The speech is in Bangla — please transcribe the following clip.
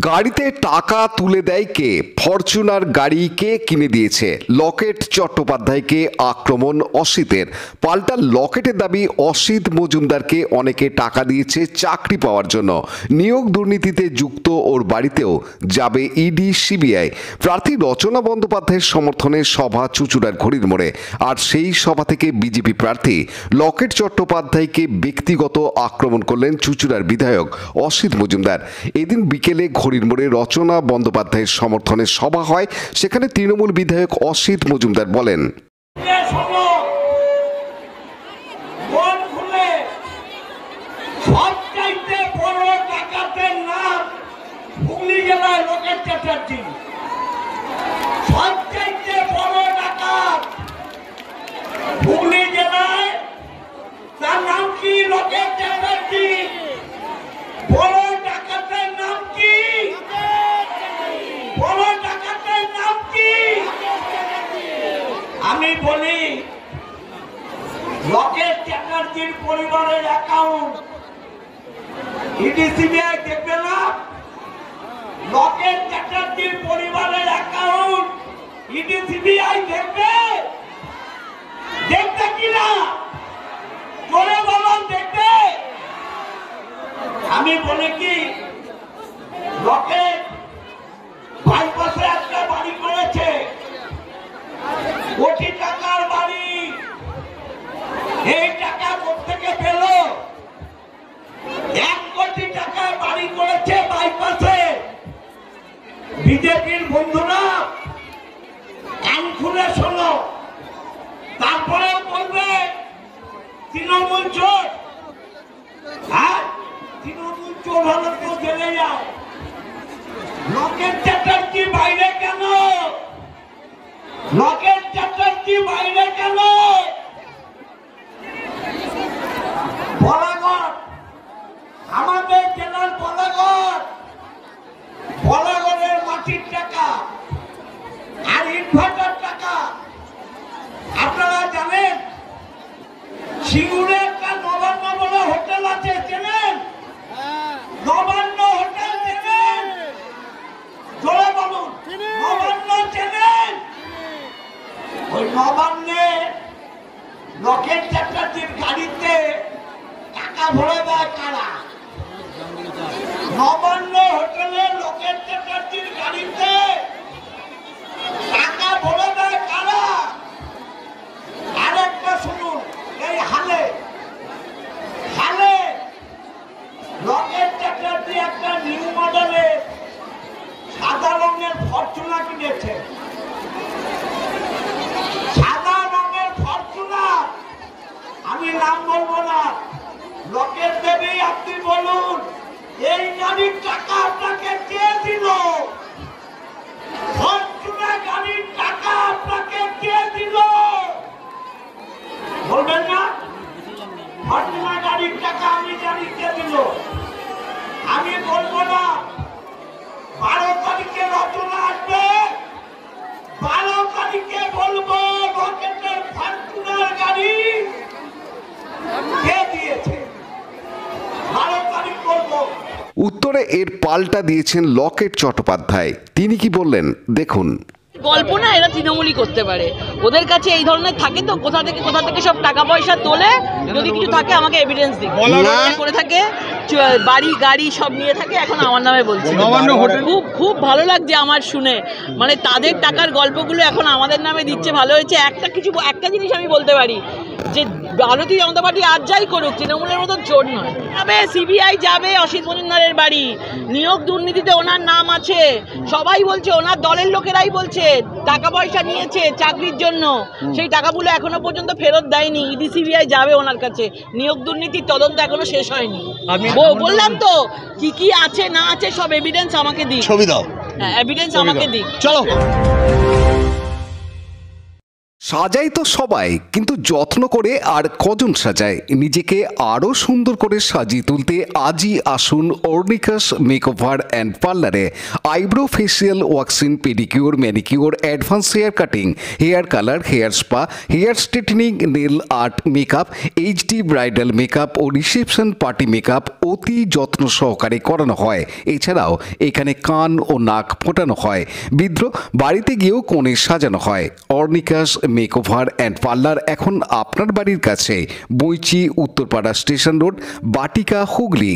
গাড়িতে টাকা তুলে দেয় কে? ফরচুনার গাড়ি কে কিনে দিয়েছে? লকেট চট্টোপাধ্যায়কে আক্রমণ অসিতের। পাল্টা লকেটের দাবি, অসিত মজুমদারকে অনেকে টাকা দিয়েছে চাকরি পাওয়ার জন্য। নিয়োগ দুর্নীতিতে যুক্ত ওর বাড়িতেও যাবে ইডি সিবিআই। প্রার্থী রচনা বন্দ্যোপাধ্যায়ের সমর্থনে সভা চুঁচুড়ার ঘড়ির মোড়ে। আর সেই সভা থেকে বিজেপি প্রার্থী লকেট চট্টোপাধ্যায়কে ব্যক্তিগত আক্রমণ করলেন চুঁচুড়ার বিধায়ক অসিত মজুমদার। এদিন বিকেলে ঘড়ির মোড়ে রচনা বন্দ্যোপাধ্যায়ের সমর্থনে সভা হয়। সেখানে তৃণমূল বিধায়ক অসিত মজুমদার বলেন, তার নাম কি? লকেট চ্যাটার্জি। বড় ডাকাতের নাম কি? বড় ডাকাতের নাম কি? আমি বলি, লকেট চ্যাটার্জির পরিবারের অ্যাকাউন্ট ইডি সিবিআই দেখবে না? লকেট চ্যাটার্জির পরিবারের অ্যাকাউন্ট ইডি সিবিআই দেখবে? দেখবে কিনা জোরে বলুন, দেখবে? আমি বলি কি, লকেট বাইপাসে একটা বাড়ি করেছে, কোটি টাকার বাড়ি। এই টাকা কোথেকে পেল? 1 কোটি টাকার বাড়ি করেছে বাইপাসে। বিজেপির বন্ধুরা কান খুলে শোনো, তারপরেও বলবে তৃণমূল চোর। হ্যাঁ, তৃণমূল চোর হলে তো জেলে যাও। লকেট চ্যাটার্জি বাইরে কেন? লকেট চ্যাটার্জি বাইরে কেন? বলাগড়, আমাদের জেলার বলাগড়ের মাটির টাকা আর ইনভার্টার টাকা। আপনারা জানেন সিঙ্গুরে একটা নবান্ন বলে হোটেল আছে, চেনেন? নবান্ন হোটেল চেনেন? জোরে বলুন, নবান্ন চেনেন? ওই নবান্নে লকেট চ্যাটার্জির গাড়িতে টাকা ভরে দেয় কারা? নবান্ন হোটেলে লকেট চ্যাটার্জির গাড়িতে টাকা ভরে দেয় কারা? আরেকটা শুনুন, এই হালে লকেট চ্যাটার্জি একটা নিউ মডেলের সাদা রঙের ফরচুনার কিনেছে। সাদা রঙের ফরচুনার, আমি নাম বলবো না। লকেট দেবী, আপনি বলুন, এই গাড়ির টাকা আপনাকে কে দিল? ফরচুনার গাড়ির টাকা আপনাকে কে দিল? বলবেন না? ফরচুনার গাড়ির টাকা আমি জানি কে দিল। আমি বলবো না। 12 তারিখে রচনা আসবে, 12 তারিখে বলবো লকেটের ফরচুনার গাড়ি কে দিয়েছে। 12 তারিখ বলবো। উত্তরে এর পাল্টা দিয়েছেন লকেট চট্টোপাধ্যায়। তিনি কি বললেন দেখুন। গল্প না, এরা তৃণমূলই করতে পারে। ওদের কাছে এই ধরনের থাকে তো, কোথা থেকে সব টাকা পয়সা তোলে। যদি কিছু থাকে আমাকে এভিডেন্স দিন। করে থাকে, বাড়ি গাড়ি সব নিয়ে থাকে, এখন আমার নামে বলছে। খুব ভালো লাগছে আমার শুনে, মানে তাদের টাকার গল্পগুলো এখন আমাদের নামে দিচ্ছে। ভালো হয়েছে। একটা জিনিস আমি বলতে পারি, যে ভারতীয় জনতা পার্টি আজ যাই করুক, তৃণমূলের মতো চোর নয়। যাবে সিবিআই, যাবে অসিত মজুমদারের বাড়ি। নিয়োগ দুর্নীতিতে ওনার নাম আছে, সবাই বলছে, ওনার দলের লোকেরাই বলছে টাকা পয়সা নিয়েছে চাকরির জন্য। সেই টাকাগুলো এখনো পর্যন্ত ফেরত দেয়নি। ইডি সিবিআই যাবে ওনার কাছে। নিয়োগ দুর্নীতির তদন্ত এখনো শেষ হয়নি। বললাম তো, কি আছে না আছে সব এভিডেন্স আমাকে দিক, ছবি দাও, এভিডেন্স আমাকে দিক। চলো। সাজায় তো সবাই, কিন্তু যত্ন করে আর কজন সাজায়? নিজেকে আরও সুন্দর করে সাজিয়ে তুলতে আজই আসুন অর্নিকাস মেকওভার অ্যান্ড পার্লারে। Eyebrow, facial, waxing, pedicure, manicure, advance hair cutting, hair colour, hair spa, hair straightening, nail art, makeup, HD bridal makeup ও রিসেপশন পার্টি মেকআপ অতি যত্ন সহকারে করানো হয়। এছাড়াও এখানে কান ও নাক ফোটানো হয়, বিদ্রোহ বাড়িতে গিয়েও কোণে সাজানো হয়। অর্নিকাস মেকওভার অ্যান্ড পার্লার এখন আপনার বাড়ির কাছে, বইচি, উত্তরপাড়া স্টেশন রোড, বাটিকা, হুগলি।